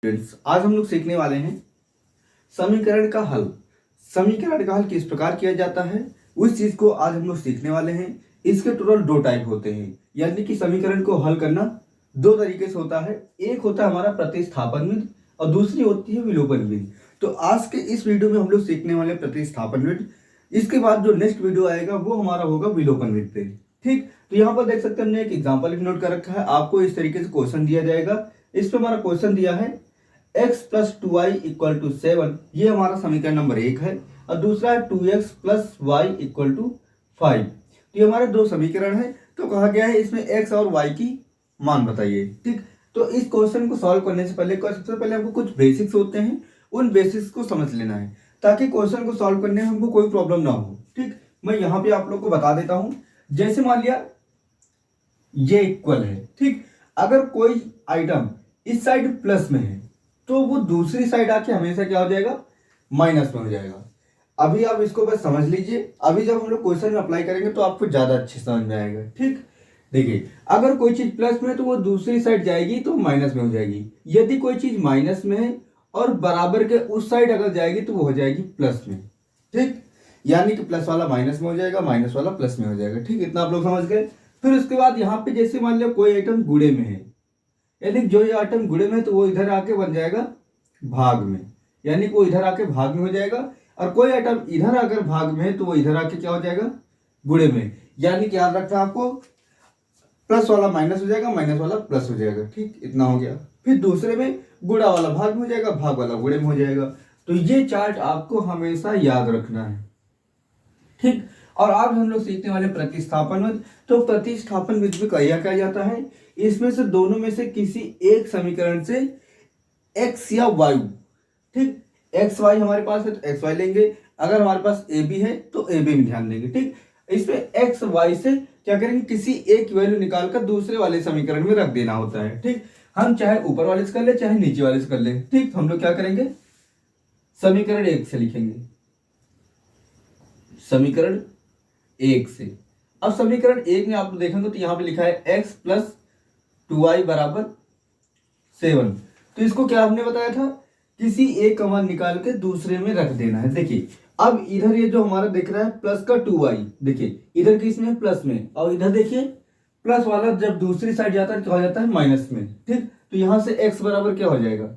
Friends, आज हम लोग सीखने वाले हैं समीकरण का हल। समीकरण का हल किस प्रकार किया जाता है उस चीज को आज हम लोग सीखने वाले हैं। इसके टोटल दो टाइप होते हैं, यानी कि समीकरण को हल करना दो तरीके से होता है। एक होता है हमारा प्रतिस्थापन विधि और दूसरी होती है विलोपन विधि। तो आज के इस वीडियो में हम लोग सीखने वाले प्रतिस्थापन विधि। इसके बाद जो नेक्स्ट वीडियो आएगा वो हमारा होगा विलोपन विधि पे। ठीक, तो यहाँ पर देख सकते हैं हमने एक एग्जाम्पल नोट कर रखा है। आपको इस तरीके से क्वेश्चन दिया जाएगा। इस पर हमारा क्वेश्चन दिया है x plus 2y equal to 7, ये हमारा समीकरण नंबर 1 है। और दूसरा है 2x plus Y equal to 5। तो ये हमारे दो समीकरण है। तो कहा गया है इसमें x और y की मान बताइए। ठीक, तो इस क्वेश्चन को सॉल्व करने से पहले सबसे पहले हमको कुछ बेसिक्स होते हैं, उन बेसिक्स को समझ लेना है ताकि क्वेश्चन को सॉल्व करने में हमको कोई प्रॉब्लम ना हो। ठीक, मैं यहाँ पे आप लोग को बता देता हूँ। जैसे मान लिया ये इक्वल है, ठीक, अगर कोई आइटम इस साइड प्लस में है तो वो दूसरी साइड आके हमेशा क्या हो जाएगा, माइनस में हो जाएगा। अभी आप इसको बस समझ लीजिए। अभी जब हम लोग क्वेश्चन में अप्लाई करेंगे तो आपको ज्यादा अच्छे समझ में आएगा। ठीक, देखिए अगर कोई चीज प्लस में है तो वो दूसरी साइड जाएगी तो माइनस में हो जाएगी। यदि कोई चीज माइनस में है और बराबर के उस साइड अगर जाएगी तो वो हो जाएगी प्लस में। ठीक, यानी कि प्लस वाला माइनस में हो जाएगा, माइनस वाला प्लस में हो जाएगा। ठीक, इतना आप लोग समझ गए। फिर उसके बाद यहाँ पे जैसे मान लिया कोई आइटम गुणे में है, यानी जो ये आइटम गुणे में है तो वो इधर आके बन जाएगा भाग में, यानी वो इधर आके भाग में हो जाएगा। और कोई आइटम इधर अगर भाग में है तो वो इधर आके क्या हो जाएगा, गुणे में। यानी कि याद रखना आपको, प्लस वाला माइनस हो जाएगा, माइनस वाला प्लस हो जाएगा। ठीक, इतना हो गया। फिर दूसरे में गुणा वाला भाग में हो जाएगा, भाग वाला गुणे में हो जाएगा। तो ये चार्ट आपको हमेशा याद रखना है। ठीक, और आज हम लोग सीखने वाले प्रतिस्थापन विधि। तो प्रतिस्थापन विधि में क्या जाता है, इसमें से दोनों में से किसी एक समीकरण से x या y, ठीक, एक्स वाई हमारे पास है तो एक्स वाई लेंगे। अगर हमारे पास ए बी है तो ए बी में ध्यान देंगे। ठीक, इसमें एक्स वाई से क्या करेंगे, किसी एक वैल्यू निकालकर दूसरे वाले समीकरण में रख देना होता है। ठीक, हम चाहे ऊपर वाले से कर ले चाहे नीचे वाले से कर ले। ठीक, हम लोग क्या करेंगे, समीकरण 1 से लिखेंगे, समीकरण 1 से। अब समीकरण 1 में आप देखेंगे तो यहाँ पे लिखा है x प्लस 2y बराबर 7। तो इसको क्या हमने बताया था, किसी एक का मान निकाल के दूसरे में रख देना है। देखिए अब इधर ये जो हमारा दिख रहा है प्लस का 2y, देखिए इधर किस में, प्लस में, और इधर देखिए प्लस वाला जब दूसरी साइड जाता है क्या हो जाता है, माइनस में। ठीक, तो यहां से x बराबर क्या हो जाएगा,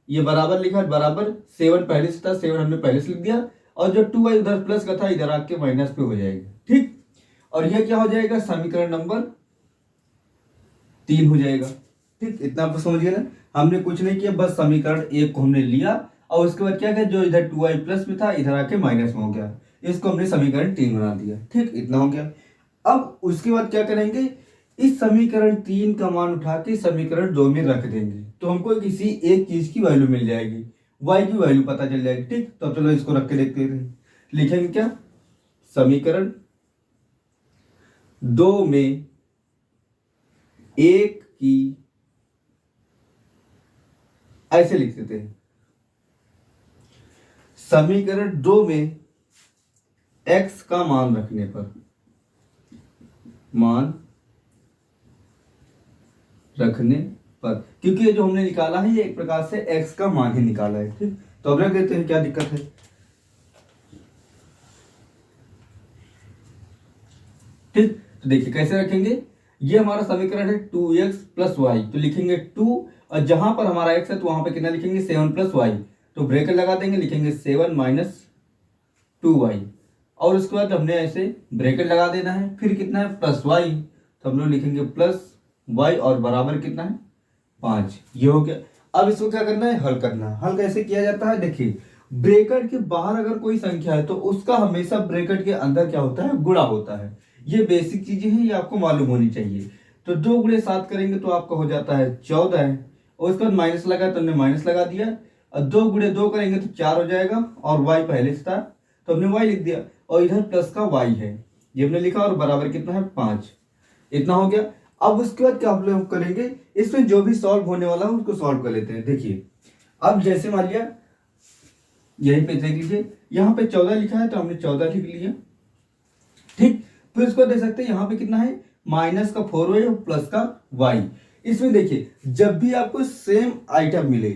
ये बराबर लिखा है, बराबर 7 पहले से था, 7 हमने पहले से लिख दिया। और जो 2y उधर प्लस का था इधर आके माइनस पे हो जाएगा। ठीक, और यह क्या हो जाएगा, समीकरण नंबर 3 हो जाएगा। ठीक, इतना आप समझ गए ना। हमने कुछ नहीं किया, बस समीकरण 1 को हमने लिया और उसके बाद क्या किया, जो इधर 2y प्लस में था इधर आके माइनस में हो गया, इसको हमने समीकरण 3 बना दिया। ठीक, इतना हो गया। अब उसके बाद क्या करेंगे, इस समीकरण 3 का मान उठा के समीकरण 2 में रख देंगे तो हमको किसी एक चीज की वैल्यू मिल जाएगी, y की वैल्यू पता चल जाएगी। ठीक, तो चलो इसको रख के देखते हैं। लिखेंगे क्या, समीकरण 2 में 1 की, ऐसे लिख देते हैं, समीकरण 2 में x का मान रखने पर, मान रखने पर, क्योंकि ये जो हमने निकाला है ये एक प्रकार से x का मान ही निकाला है। ठीक, तो अब रख देते हैं, क्या दिक्कत है। ठीक, तो देखिए कैसे रखेंगे, ये हमारा समीकरण है 2x प्लस वाई, तो लिखेंगे 2, और जहां पर हमारा x है तो वहां पे कितना लिखेंगे, 7 प्लस वाई, तो ब्रेकेट लगा देंगे, लिखेंगे 7 माइनस 2y, और उसके बाद हमने ऐसे ब्रेकेट लगा देना है। फिर कितना है, प्लस वाई, तो हम लोग लिखेंगे प्लस वाई और बराबर कितना है, 5। ये हो गया। अब इसको क्या करना है, हल करना है। हल कैसे किया जाता है, देखिए ब्रेकेट के बाहर अगर कोई संख्या है तो उसका हमेशा ब्रेकेट के अंदर क्या होता है, गुणा होता है। ये बेसिक चीजें हैं, ये आपको मालूम होनी चाहिए। तो 2 गुणे 7 करेंगे तो आपका हो जाता है 14, और उसके बाद माइनस लगा तो हमने माइनस लगा दिया, और 2 गुणे 2 करेंगे तो 4 हो जाएगा, और y पहले से था तो हमने y लिख दिया, और इधर प्लस का y है ये हमने लिखा, और बराबर कितना है, 5। इतना हो गया। अब उसके बाद क्या हम लोग करेंगे, इसमें जो भी सॉल्व होने वाला है उसको सॉल्व कर लेते हैं। देखिए अब जैसे मान लिया यहीं पे देख लीजिए, यहाँ पे 14 लिखा है तो हमने 14 लिख लिया। ठीक, फिर उसको देख सकते हैं यहाँ पे कितना है, माइनस का 4y और प्लस का y। इसमें देखिए जब भी आपको सेम आइटम मिले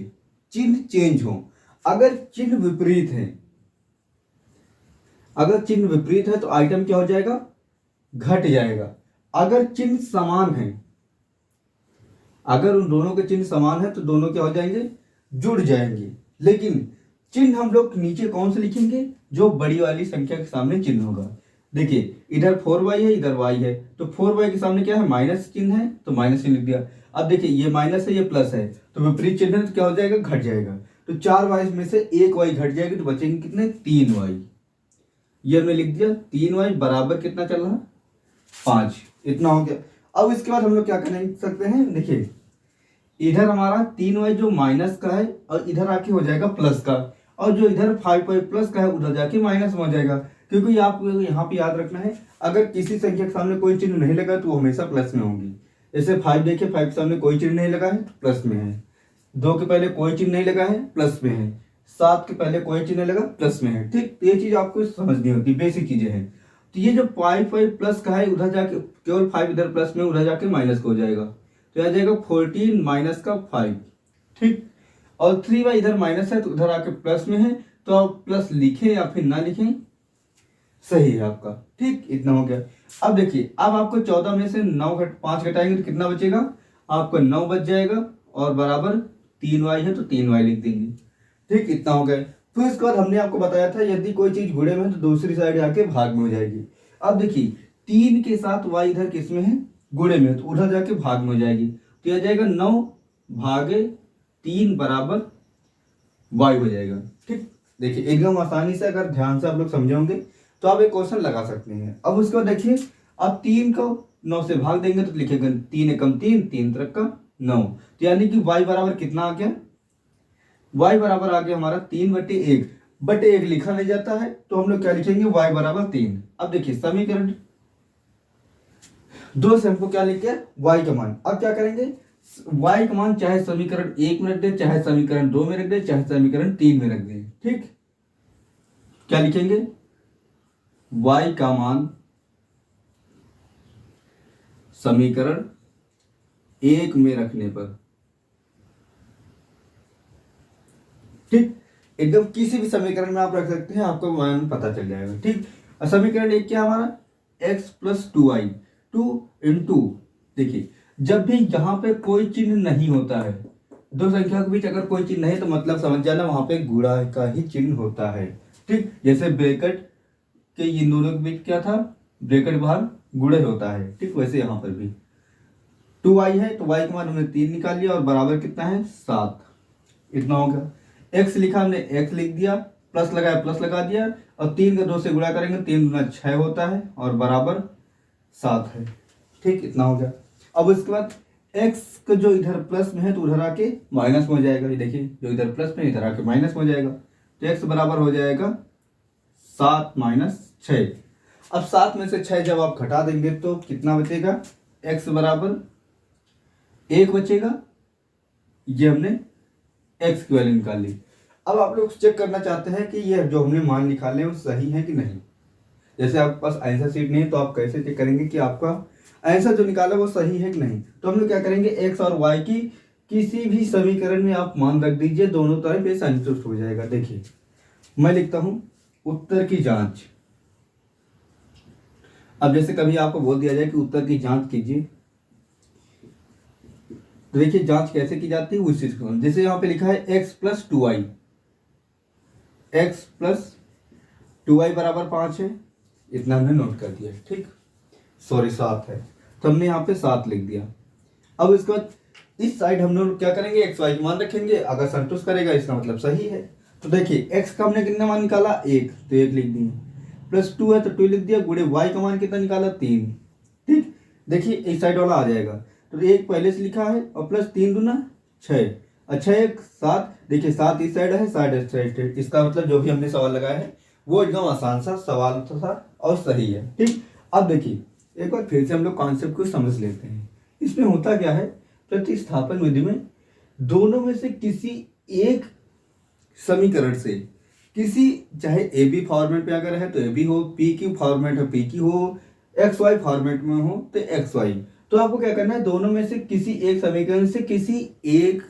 चिन्ह चेंज हो। अगर चिन्ह विपरीत है, अगर चिन्ह विपरीत है तो आइटम क्या हो जाएगा, घट जाएगा। अगर चिन्ह समान है, अगर उन दोनों के चिन्ह समान है तो दोनों क्या हो जाएंगे, जुड़ जाएंगे। लेकिन चिन्ह हम लोग नीचे कौन से लिखेंगे, जो बड़ी वाली संख्या के सामने चिन्ह होगा। देखिए इधर 4y है, इधर y है, तो 4y के सामने क्या है, माइनस चिन्ह है तो माइनस चिन्ह लिख दिया। अब देखिए ये माइनस है, ये प्लस है, तो विपरीत चिन्ह है तो क्या हो जाएगा, घट जाएगा। तो 4y में से 1y घट जाएगी तो बचेंगे कितने, 3y। ये हमने लिख दिया, 3y बराबर कितना चल रहा है, 5। इतना हो गया। अब इसके बाद हम लोग क्या कर सकते हैं, देखिए इधर हमारा 3y जो माइनस का है और इधर आके हो जाएगा प्लस का, और जो इधर 5y प्लस का है उधर जाके माइनस में हो जाएगा। क्योंकि आपको यहाँ पे याद रखना है, अगर किसी संख्या के सामने कोई चिन्ह नहीं लगा तो वो हमेशा प्लस में होंगी। जैसे 5 देखिए, 5 के सामने कोई चिन्ह नहीं लगा है तो प्लस में है। 2 के पहले कोई चिन्ह नहीं लगा है, प्लस में है। 7 के पहले कोई चिन्ह लगा, प्लस में है। ठीक, ये चीज आपको समझनी होती है, बेसिक चीजें हैं। तो ये जो 5 प्लस का है उधर जाके केवल 5 इधर प्लस में, उधर जाके माइनस का हो जाएगा, तो आ जाएगा 14 माइनस का 5। ठीक, और 3y इधर माइनस है तो उधर आके प्लस में है, तो आप प्लस लिखें या फिर ना लिखें, सही है आपका। ठीक, इतना हो गया। अब देखिए, अब आपको 14 में से 5 घटाएंगे तो कितना बचेगा, आपका 9 बच जाएगा, और बराबर 3y है तो 3y लिख देंगे। ठीक, इतना हो गया। फिर इसके बाद हमने आपको बताया था यदि कोई चीज गुणे में है तो दूसरी साइड आके भाग में हो जाएगी। अब देखिए 3 के साथ y इधर किस में है, गुणे में, तो उधर जाके भाग में हो जाएगी, तो यह जाएगा 9 भागे 3 बराबर y हो जाएगा। ठीक, देखिए एकदम आसानी से अगर ध्यान से आप लोग समझोगे तो आप एक क्वेश्चन लगा सकते हैं। अब उसके बाद देखिए, अब 3 को 9 से भाग देंगे तो लिखेंगे 3 एकम 3, 3 त्रिक का 9, तो यानी कि y बराबर कितना आ गया, y बराबर आ गया हमारा 3/1। बट 1 लिखा नहीं जाता है तो हम लोग क्या लिखेंगे, y बराबर 3। अब देखिए समीकरण 2 से हमको क्या लिख गया, y का मान। अब क्या करेंगे, y का मान चाहे समीकरण 1 में रख दे, चाहे समीकरण 2 में रख दे, चाहे समीकरण 3 में रख दे। ठीक, क्या लिखेंगे, y का मान समीकरण 1 में रखने पर, ठीक, एकदम किसी भी समीकरण में आप रख सकते हैं, आपको मान पता चल जाएगा। ठीक, समीकरण 1 क्या हमारा, x प्लस 2y, 2 इंटू, देखिए जब भी यहाँ पे कोई चिन्ह नहीं होता है, दो संख्या के बीच अगर कोई चिन्ह नहीं है तो मतलब समझ जाना वहां पे गुणा का ही चिन्ह होता है। ठीक, जैसे ब्रैकेट के इन दोनों के बीच क्या था, ब्रैकेट बाहर गुणे होता है। ठीक, वैसे यहाँ पर भी 2y है तो y का मान हमने 3 निकाल लिया, और बराबर कितना है, 7। इतना हो गया। x लिखा हमने, x लिख दिया, प्लस लगाया प्लस लगा दिया, और 3 का 2 से गुणा करेंगे, 3 गुना 6 होता है, और बराबर 7 है। ठीक, इतना हो गया। अब उसके बाद x का जो इधर प्लस में है तो उधर आके माइनस में हो जाएगा। ये देखिए जो इधर प्लस में इधर आके माइनस में हो जाएगा, तो x बराबर हो जाएगा 7 माइनस 6। अब 7 में से 6 जब आप घटा देंगे तो कितना बचेगा, x बराबर 1 बचेगा। ये हमने x की वैल्यू निकाल ली। अब आप लोग चेक करना चाहते हैं कि ये जो हमने मान निकाले वो सही है कि नहीं। जैसे आपके पास आंसर शीट नहीं है तो आप कैसे चेक करेंगे कि आपका आंसर जो निकाला वो सही है कि नहीं। तो हम लोग क्या करेंगे, x और y की किसी भी समीकरण में आप मान रख दीजिए, दोनों तरफ ये संतुष्ट हो जाएगा। देखिए मैं लिखता हूं उत्तर की जांच। अब जैसे कभी आपको बोल दिया जाए कि उत्तर की जांच कीजिए, तो देखिए जांच कैसे की जाती है उस चीज को, जैसे यहाँ पे लिखा है x plus 2y, x plus 2y बराबर 5 है, इतना हमने नोट कर दिया। ठीक, सॉरी 7 है तो हमने यहाँ पे 7 लिख दिया। अब इसके बाद इस साइड हम लोग क्या करेंगे, एक्स वाई का मान रखेंगे, अगर संतुष्ट करेगा इसका मतलब सही है। तो देखिए x का हमने कितना मान निकाला, 1, तो 1 लिख दिए, प्लस 2 है तो 2 लिख दिया, गुणे y का मान कितना निकाला, 3। ठीक, देखिए इस साइड वाला आ जाएगा, तो 1 पहले से लिखा है, और प्लस 3 दूना 6, अच्छा 1 7, देखिए 7 इस साइड है, 7 इस साइड है। इसका मतलब जो भी हमने सवाल लगाया है वो एकदम आसान सा सवाल था और सही है। ठीक, अब देखिए एक बार फिर से हम लोग कॉन्सेप्ट को समझ लेते हैं। इसमें होता क्या है, प्रतिस्थापन विधि में दोनों में से किसी एक समीकरण से, किसी चाहे ए बी फॉर्मेट में अगर है तो ए बी हो, पी क्यू फॉर्मेट है पी क्यू हो, एक्स वाई फॉर्मेट में हो तो एक्स वाई, तो आपको क्या करना है, दोनों में से किसी एक समीकरण से किसी एक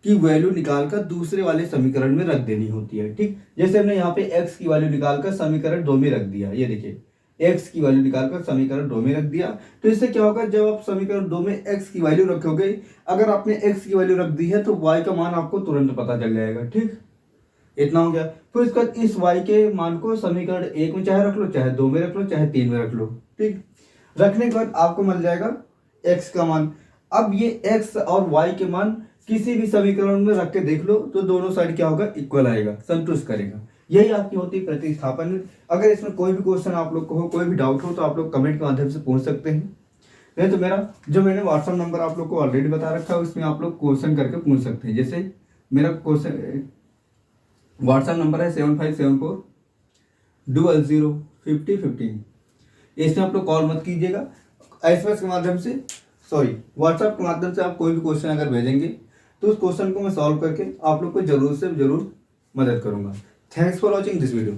की वैल्यू निकालकर दूसरे वाले समीकरण में रख देनी होती है। ठीक, जैसे हमने यहाँ पे x की वैल्यू निकालकर समीकरण 2 में रख दिया, ये देखिए x की वैल्यू निकालकर समीकरण 2 में रख दिया, तो इससे क्या होगा, जब आप समीकरण 2 में x की वैल्यू रखोगे, अगर आपने x की वैल्यू रख दी है तो y का मान आपको तुरंत पता चल जाएगा। ठीक, इतना हो गया। फिर इसके बाद इस y के मान को समीकरण 1 में चाहे रख लो, चाहे 2 में रख लो, चाहे 3 में रख लो। ठीक, रखने के बाद आपको मिल जाएगा x का मान। अब ये x और y के मान किसी भी समीकरण में रख के देख लो तो दोनों साइड क्या होगा, इक्वल आएगा, संतुष्ट करेगा। यही आपकी होती है प्रतिस्थापन। अगर इसमें कोई भी क्वेश्चन आप लोग को हो, कोई भी डाउट हो, तो आप लोग कमेंट के माध्यम से पूछ सकते हैं। नहीं तो मैंने व्हाट्सएप नंबर आप लोग को ऑलरेडी बता रखा है, उसमें आप लोग क्वेश्चन करके पूछ सकते हैं। जैसे मेरा क्वेश्चन व्हाट्सएप नंबर है 7574005015। इसमें आप लोग कॉल मत कीजिएगा, एसएमएस के माध्यम से, सॉरी व्हाट्सएप के माध्यम से आप कोई भी क्वेश्चन अगर भेजेंगे तो उस क्वेश्चन को मैं सॉल्व करके आप लोग को जरूर से जरूर मदद करूंगा। Thanks for watching this video.